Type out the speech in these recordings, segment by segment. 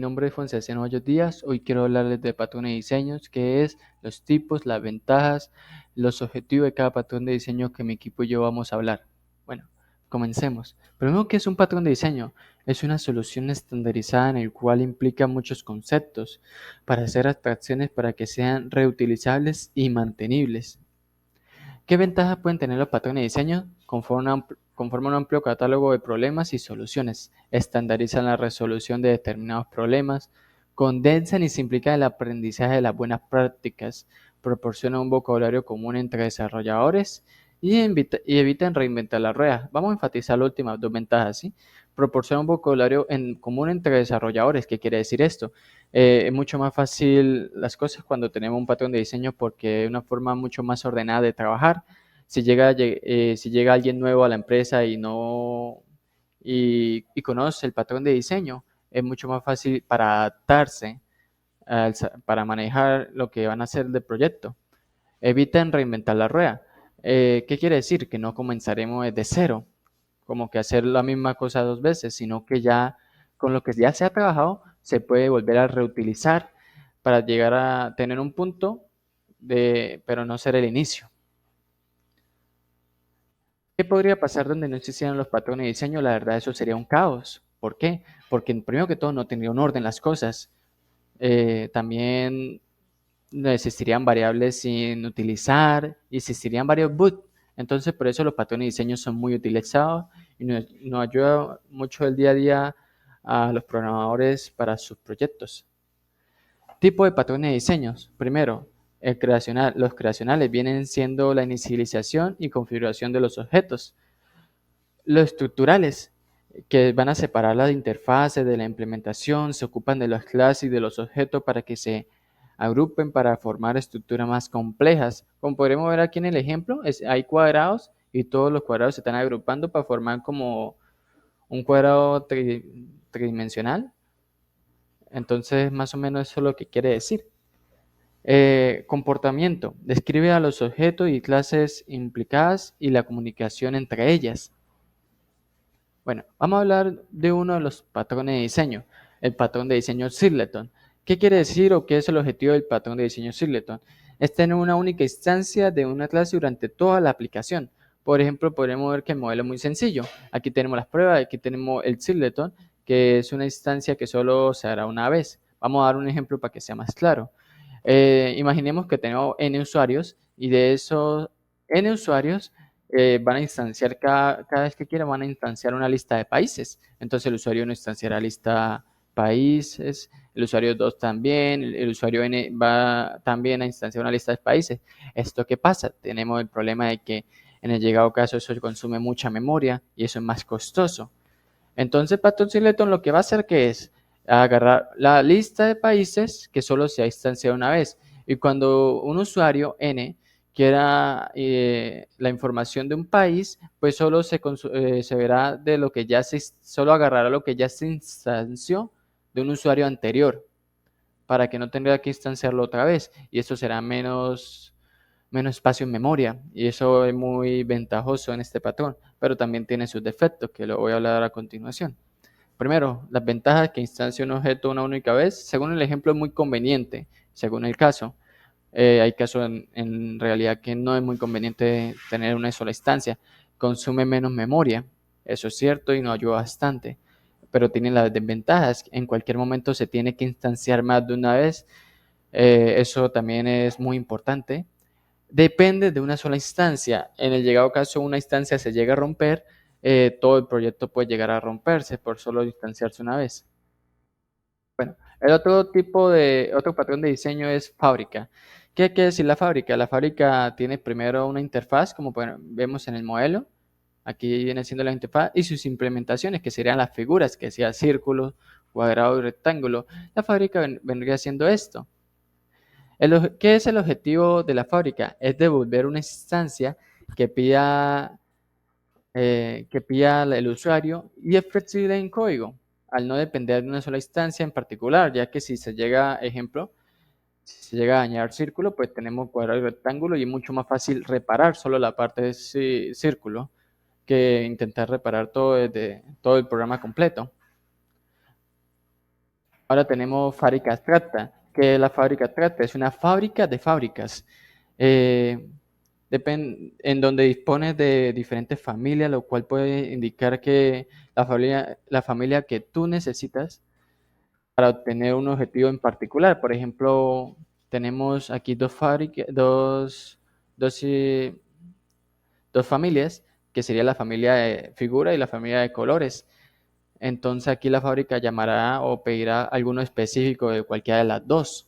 Mi nombre es Juan Sebastián Hoyos Díaz. Hoy quiero hablarles de patrones de diseños, qué es, los tipos, las ventajas, los objetivos de cada patrón de diseño que mi equipo y yo vamos a hablar. Bueno, comencemos. Primero, ¿qué es un patrón de diseño? Es una solución estandarizada en el cual implica muchos conceptos para hacer abstracciones para que sean reutilizables y mantenibles. ¿Qué ventajas pueden tener los patrones de diseño? Conforman un amplio catálogo de problemas y soluciones, estandarizan la resolución de determinados problemas, condensan y simplifican el aprendizaje de las buenas prácticas, proporcionan un vocabulario común entre desarrolladores y evitan reinventar la rueda. Vamos a enfatizar las últimas dos ventajas, ¿sí? Proporciona un vocabulario común entre desarrolladores. ¿Qué quiere decir esto? Es mucho más fácil las cosas cuando tenemos un patrón de diseño porque es una forma mucho más ordenada de trabajar. Si llega alguien nuevo a la empresa y conoce el patrón de diseño, es mucho más fácil para adaptarse, para manejar lo que van a hacer del proyecto. Evitan reinventar la rueda. ¿Qué quiere decir? Que no comenzaremos desde cero, como que hacer la misma cosa dos veces, sino que ya con lo que ya se ha trabajado se puede volver a reutilizar para llegar a tener un punto pero no ser el inicio. ¿Qué podría pasar donde no existieran los patrones de diseño? La verdad, eso sería un caos. ¿Por qué? Porque primero que todo no tendría un orden las cosas. También no existirían variables sin utilizar, existirían varios bugs. Entonces, por eso los patrones de diseño son muy utilizados y nos ayuda mucho el día a día a los programadores para sus proyectos. Tipo de patrones de diseños. Primero, los creacionales vienen siendo la inicialización y configuración de los objetos. Los estructurales, que van a separar las interfaces de la implementación, se ocupan de las clases y de los objetos para que se agrupen para formar estructuras más complejas. Como podremos ver aquí en el ejemplo, hay cuadrados y todos los cuadrados se están agrupando para formar como un cuadrado tridimensional. Entonces, más o menos eso es lo que quiere decir. Comportamiento. Describe a los objetos y clases implicadas y la comunicación entre ellas. Bueno, vamos a hablar de uno de los patrones de diseño, el patrón de diseño Singleton. ¿Qué quiere decir o qué es el objetivo del patrón de diseño Singleton? Es tener una única instancia de una clase durante toda la aplicación. Por ejemplo, podemos ver que el modelo es muy sencillo. Aquí tenemos las pruebas, aquí tenemos el Singleton, que es una instancia que solo se hará una vez. Vamos a dar un ejemplo para que sea más claro. Imaginemos que tenemos n usuarios y de esos n usuarios van a instanciar cada vez que quieran, van a instanciar una lista de países. Entonces el usuario 1 instanciará lista países, el usuario 2 también, el usuario N va también a instanciar una lista de países. ¿Esto qué pasa? Tenemos el problema de que en el llegado caso eso consume mucha memoria y eso es más costoso. Entonces Patton Singleton lo que va a hacer que es agarrar la lista de países que solo se ha instanciado una vez. Y cuando un usuario N quiera la información de un país, pues solo se verá de lo que solo agarrará lo que ya se instanció de un usuario anterior, para que no tenga que instanciarlo otra vez. Y eso será menos espacio en memoria y eso es muy ventajoso en este patrón, pero también tiene sus defectos que lo voy a hablar a continuación. Primero, las ventajas que instancia un objeto una única vez, según el ejemplo es muy conveniente, según el caso. Hay casos en realidad que no es muy conveniente tener una sola instancia, consume menos memoria, eso es cierto y nos ayuda bastante, pero tiene las desventajas, en cualquier momento se tiene que instanciar más de una vez, eso también es muy importante. Depende de una sola instancia. En el llegado caso una instancia se llega a romper, todo el proyecto puede llegar a romperse por solo instanciarse una vez. Bueno, el otro patrón de diseño es fábrica. ¿Qué quiere decir la fábrica? La fábrica tiene primero una interfaz, como vemos en el modelo. Aquí viene siendo la interfaz y sus implementaciones, que serían las figuras, que sea círculo, cuadrado y rectángulo. La fábrica vendría siendo esto. ¿Qué es el objetivo de la fábrica? Es devolver una instancia que pida el usuario y es flexible en código, al no depender de una sola instancia en particular, ya que si se llega, ejemplo, si se llega a dañar círculo, pues tenemos cuadrado y rectángulo y es mucho más fácil reparar solo la parte de círculo que intentar reparar todo el programa completo. Ahora tenemos fábrica abstracta. ¿Qué es la fábrica abstracta? Es una fábrica de fábricas. Eh, en donde dispones de diferentes familias, lo cual puede indicar que la familia que tú necesitas para obtener un objetivo en particular. Por ejemplo, tenemos aquí dos, dos familias, que sería la familia de figura y la familia de colores. Entonces aquí la fábrica llamará o pedirá alguno específico de cualquiera de las dos.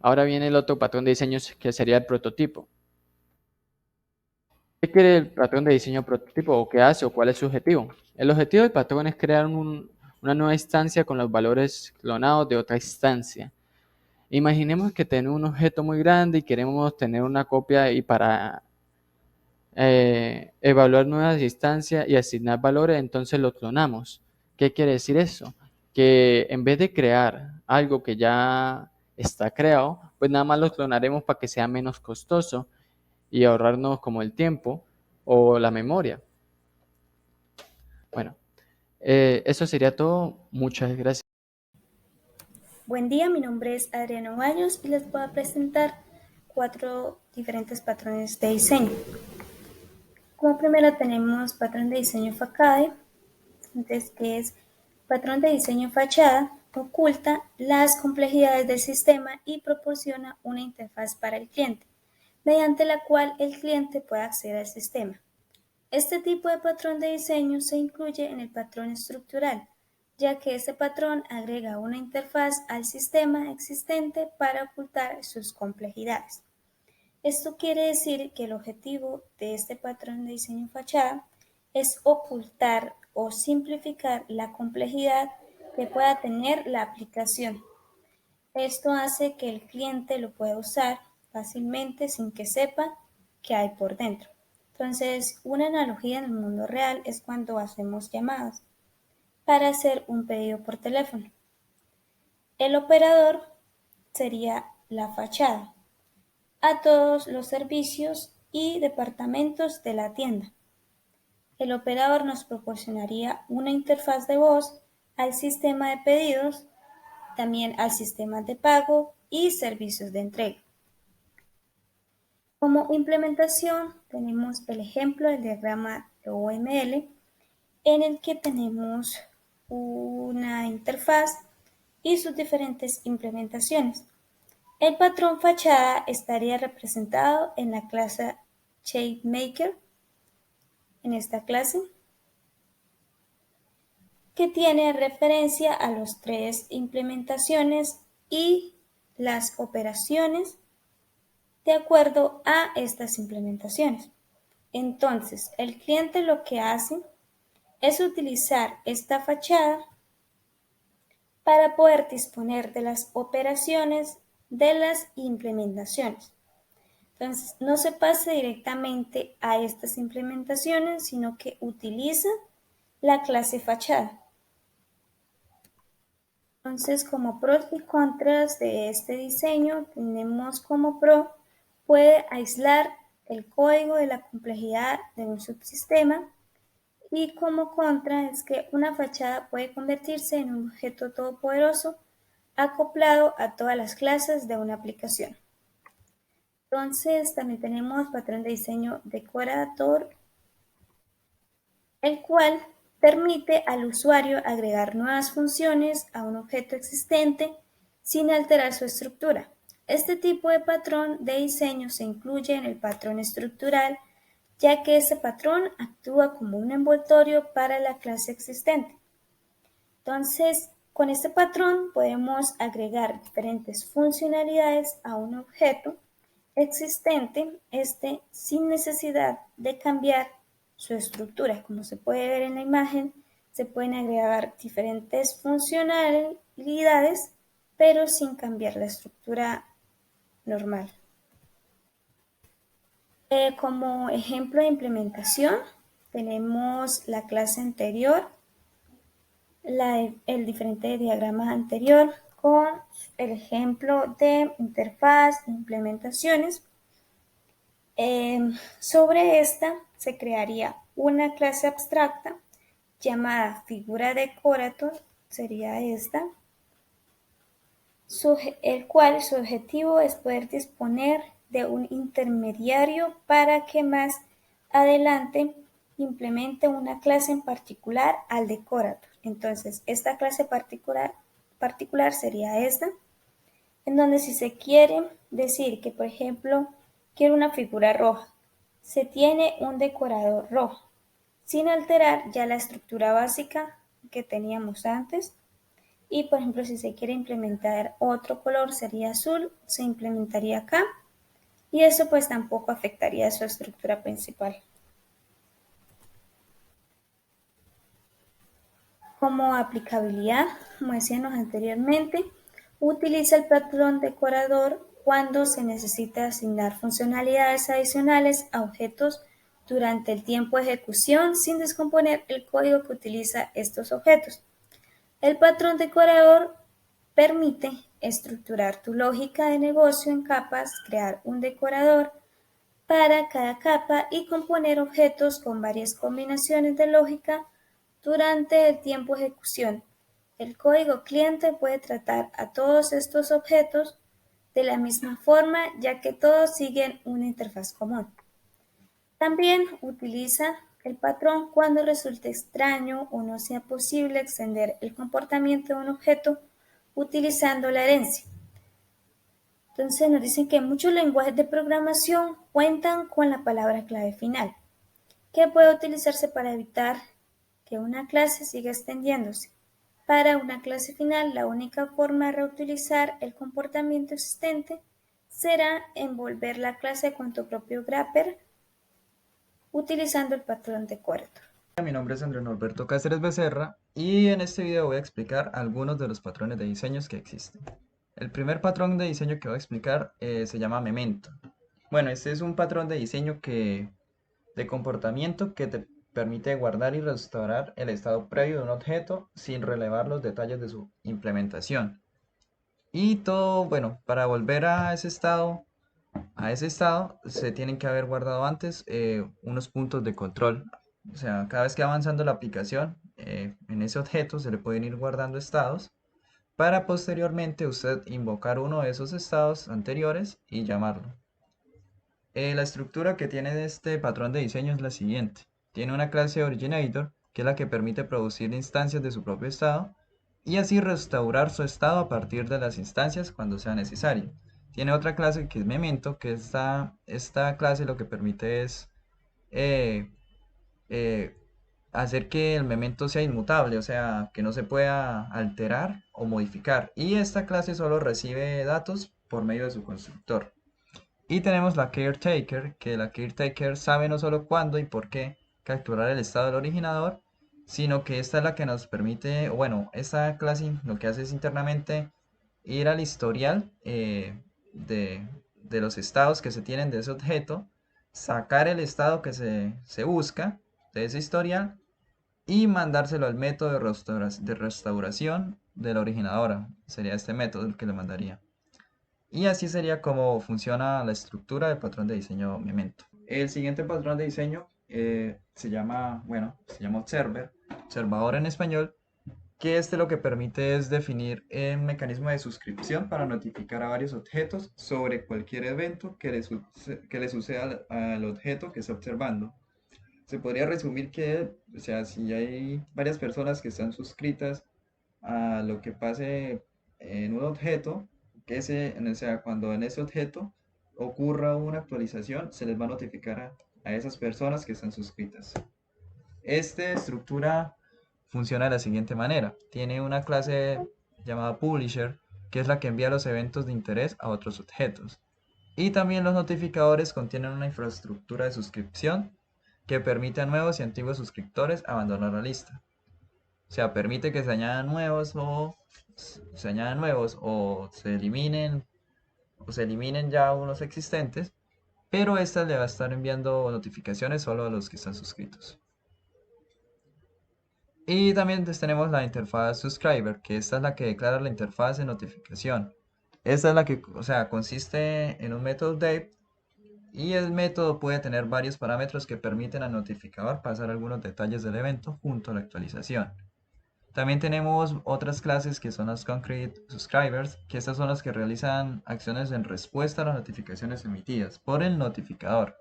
Ahora viene el otro patrón de diseño que sería el prototipo. ¿Qué quiere el patrón de diseño prototipo o qué hace o cuál es su objetivo? El objetivo del patrón es crear una nueva instancia con los valores clonados de otra instancia. Imaginemos que tenemos un objeto muy grande y queremos tener una copia y para evaluar nuevas instancias y asignar valores, entonces lo clonamos. ¿Qué quiere decir eso? Que en vez de crear algo que ya está creado, pues nada más lo clonaremos para que sea menos costoso y ahorrarnos como el tiempo o la memoria. Bueno, eso sería todo. Muchas gracias. Buen día, mi nombre es Adriana Baños y les voy a presentar 4 diferentes patrones de diseño. Como primero tenemos patrón de diseño facade, entonces que es patrón de diseño fachada, oculta las complejidades del sistema y proporciona una interfaz para el cliente, mediante la cual el cliente puede acceder al sistema. Este tipo de patrón de diseño se incluye en el patrón estructural, ya que este patrón agrega una interfaz al sistema existente para ocultar sus complejidades. Esto quiere decir que el objetivo de este patrón de diseño fachada es ocultar o simplificar la complejidad que pueda tener la aplicación. Esto hace que el cliente lo pueda usar fácilmente sin que sepa qué hay por dentro. Entonces, una analogía en el mundo real es cuando hacemos llamadas para hacer un pedido por teléfono. El operador sería la fachada a todos los servicios y departamentos de la tienda. El operador nos proporcionaría una interfaz de voz al sistema de pedidos, también al sistema de pago y servicios de entrega. Como implementación tenemos el ejemplo del diagrama de OML en el que tenemos una interfaz y sus diferentes implementaciones. El patrón fachada estaría representado en la clase ShapeMaker, en esta clase, que tiene referencia a las 3 implementaciones y las operaciones de acuerdo a estas implementaciones. Entonces, el cliente lo que hace es utilizar esta fachada para poder disponer de las operaciones de las implementaciones. Entonces, no se pasa directamente a estas implementaciones, sino que utiliza la clase fachada. Entonces, como pros y contras de este diseño, tenemos como pro, puede aislar el código de la complejidad de un subsistema, y como contra es que una fachada puede convertirse en un objeto todopoderoso acoplado a todas las clases de una aplicación. Entonces, también tenemos patrón de diseño decorador, el cual permite al usuario agregar nuevas funciones a un objeto existente sin alterar su estructura. Este tipo de patrón de diseño se incluye en el patrón estructural, ya que este patrón actúa como un envoltorio para la clase existente. Entonces, con este patrón podemos agregar diferentes funcionalidades a un objeto existente, sin necesidad de cambiar su estructura. Como se puede ver en la imagen, se pueden agregar diferentes funcionalidades, pero sin cambiar la estructura normal. Como ejemplo de implementación, tenemos la clase anterior, el diferente diagrama anterior con el ejemplo de interfaz e implementaciones. Sobre esta se crearía una clase abstracta llamada figura decorator, sería esta, el cual su objetivo es poder disponer de un intermediario para que más adelante implemente una clase en particular al decorator. Entonces, esta clase particular sería esta, en donde si se quiere decir que, por ejemplo, quiero una figura roja, se tiene un decorador rojo, sin alterar ya la estructura básica que teníamos antes. Y por ejemplo, si se quiere implementar otro color, sería azul, se implementaría acá. Y eso pues tampoco afectaría su estructura principal. Como aplicabilidad, como decíamos anteriormente, utiliza el patrón decorador cuando se necesita asignar funcionalidades adicionales a objetos durante el tiempo de ejecución sin descomponer el código que utiliza estos objetos. El patrón decorador permite estructurar tu lógica de negocio en capas, crear un decorador para cada capa y componer objetos con varias combinaciones de lógica durante el tiempo de ejecución. El código cliente puede tratar a todos estos objetos de la misma forma, ya que todos siguen una interfaz común. También utiliza el patrón cuando resulte extraño o no sea posible extender el comportamiento de un objeto utilizando la herencia. Entonces nos dicen que muchos lenguajes de programación cuentan con la palabra clave final, que puede utilizarse para evitar que una clase siga extendiéndose. Para una clase final, la única forma de reutilizar el comportamiento existente será envolver la clase con tu propio wrapper utilizando el patrón decorator. Mi nombre es Andrés Norberto Cáceres Becerra y en este video voy a explicar algunos de los patrones de diseños que existen. El primer patrón de diseño que voy a explicar se llama Memento. Bueno, este es un patrón de diseño de comportamiento que te permite guardar y restaurar el estado previo de un objeto sin relevar los detalles de su implementación. Y todo, bueno, para volver a ese estado se tienen que haber guardado antes unos puntos de control. O sea, cada vez que va avanzando la aplicación, en ese objeto se le pueden ir guardando estados para posteriormente usted invocar uno de esos estados anteriores y llamarlo. La estructura que tiene este patrón de diseño es la siguiente. Tiene una clase originator, que es la que permite producir instancias de su propio estado y así restaurar su estado a partir de las instancias cuando sea necesario. Tiene otra clase que es memento, que esta clase lo que permite es eh, eh, hacer que el memento sea inmutable, o sea, que no se pueda alterar o modificar. Y esta clase solo recibe datos por medio de su constructor. Y tenemos la caretaker, que la caretaker sabe no solo cuándo y por qué capturar el estado del originador, sino que esta es la que nos permite, bueno, esta clase lo que hace es internamente ir al historial de los estados que se tienen de ese objeto, sacar el estado que se busca de ese historial y mandárselo al método de restauración de la originadora. Sería este método el que le mandaría. Y así sería como funciona la estructura del patrón de diseño Memento. El siguiente patrón de diseño se llama observador en español, que este lo que permite es definir un mecanismo de suscripción para notificar a varios objetos sobre cualquier evento que le suceda al objeto que está observando. Se podría resumir que, o sea, si hay varias personas que están suscritas a lo que pase en un objeto, o sea, cuando en ese objeto ocurra una actualización, se les va a notificar a esas personas que están suscritas. Esta estructura funciona de la siguiente manera. Tiene una clase llamada Publisher, que es la que envía los eventos de interés a otros objetos. Y también los notificadores contienen una infraestructura de suscripción que permite a nuevos y antiguos suscriptores abandonar la lista. O sea, permite que se añadan nuevos o se eliminen ya unos existentes, pero esta le va a estar enviando notificaciones solo a los que están suscritos. Y también tenemos la interfaz subscriber, que esta es la que declara la interfaz de notificación. Esta es la que, o sea, consiste en un método date y el método puede tener varios parámetros que permiten al notificador pasar algunos detalles del evento junto a la actualización. También tenemos otras clases que son las Concrete Subscribers, que estas son las que realizan acciones en respuesta a las notificaciones emitidas por el notificador.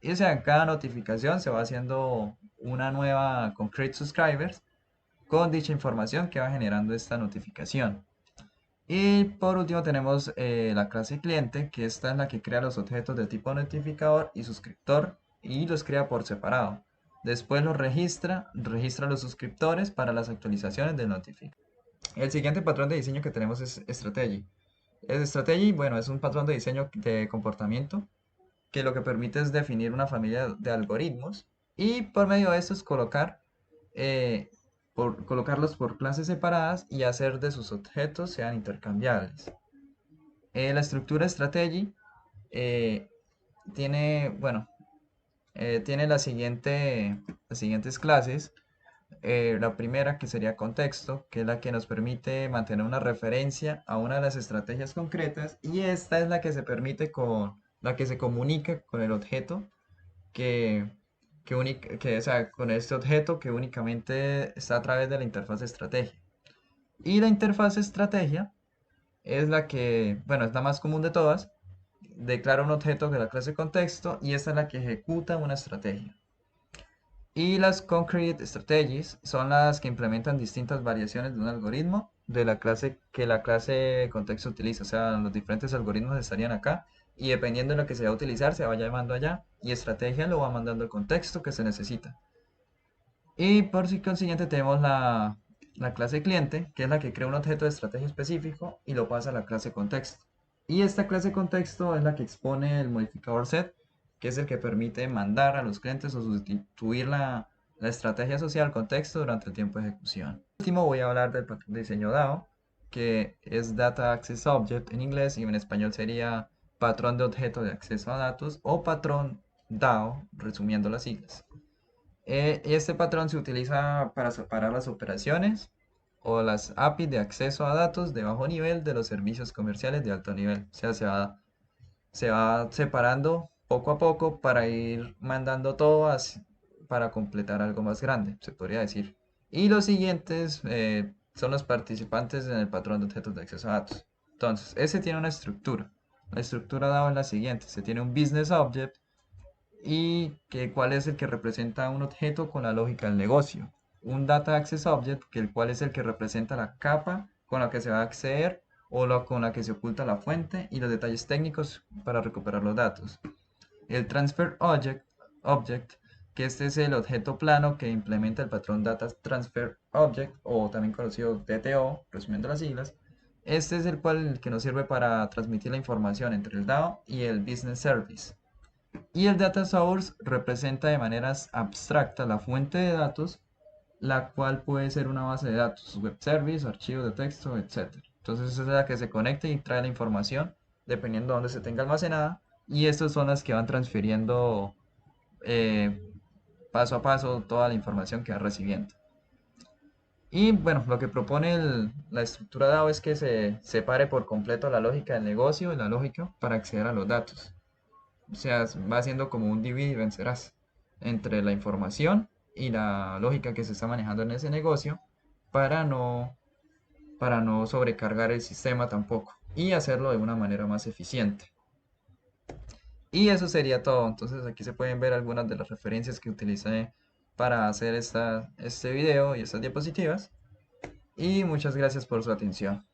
Y o sea, cada notificación se va haciendo una nueva Concrete Subscribers con dicha información que va generando esta notificación. Y por último tenemos la clase cliente, que esta es la que crea los objetos de tipo notificador y suscriptor y los crea por separado. Después los registra los suscriptores para las actualizaciones del notificador. El siguiente patrón de diseño que tenemos es Strategy. El Strategy, bueno, es un patrón de diseño de comportamiento que lo que permite es definir una familia de algoritmos y por medio de estos eh, colocarlos por clases separadas y hacer de sus objetos sean intercambiables. La estructura strategy eh, tiene, bueno, tiene las siguientes clases. La primera que sería contexto, que es la que nos permite mantener una referencia a una de las estrategias concretas y esta es la que se permite la que se comunica con el objeto que, o sea, con este objeto que únicamente está a través de la interfaz estrategia. Y la interfaz estrategia es la que, bueno, es la más común de todas, declara un objeto de la clase contexto y esta es la que ejecuta una estrategia. Y las Concrete Strategies son las que implementan distintas variaciones de un algoritmo de la clase que la clase contexto utiliza. O sea, los diferentes algoritmos estarían acá y dependiendo de lo que se va a utilizar se va llamando allá y estrategia lo va mandando el contexto que se necesita. Y por consiguiente tenemos la clase cliente, que es la que crea un objeto de estrategia específico y lo pasa a la clase contexto. Y esta clase contexto es la que expone el modificador set, que es el que permite mandar a los clientes o sustituir la estrategia social contexto durante el tiempo de ejecución. Por último voy a hablar del patrón de diseño DAO, que es Data Access Object en inglés y en español sería patrón de objeto de acceso a datos o patrón DAO, resumiendo las siglas. Este patrón se utiliza para separar las operaciones o las APIs de acceso a datos de bajo nivel de los servicios comerciales de alto nivel. O sea, se va separando poco a poco para ir mandando todo para completar algo más grande, se podría decir. Y los siguientes son los participantes en el patrón de objetos de acceso a datos. Entonces, ese tiene una estructura. La estructura dada es la siguiente. Se tiene un business object y cuál es el que representa un objeto con la lógica del negocio. Un Data Access Object, el cual es el que representa la capa con la que se va a acceder o con la que se oculta la fuente y los detalles técnicos para recuperar los datos. El Transfer Object, que este es el objeto plano que implementa el patrón Data Transfer Object, o también conocido DTO, resumiendo las siglas. Este es el que nos sirve para transmitir la información entre el DAO y el Business Service. Y el data source representa de maneras abstractas la fuente de datos, la cual puede ser una base de datos, web service, archivos de texto, etc. Entonces esa es la que se conecta y trae la información dependiendo de dónde se tenga almacenada. Y estas son las que van transfiriendo eh, paso a paso toda la información que va recibiendo. Y bueno, lo que propone la estructura DAO es que se separe por completo la lógica del negocio y la lógica para acceder a los datos. O sea, va siendo como un divide y vencerás entre la información y la lógica que se está manejando en ese negocio para para no sobrecargar el sistema tampoco y hacerlo de una manera más eficiente. Y eso sería todo. Entonces aquí se pueden ver algunas de las referencias que utilicé para hacer este video y estas diapositivas. Y muchas gracias por su atención.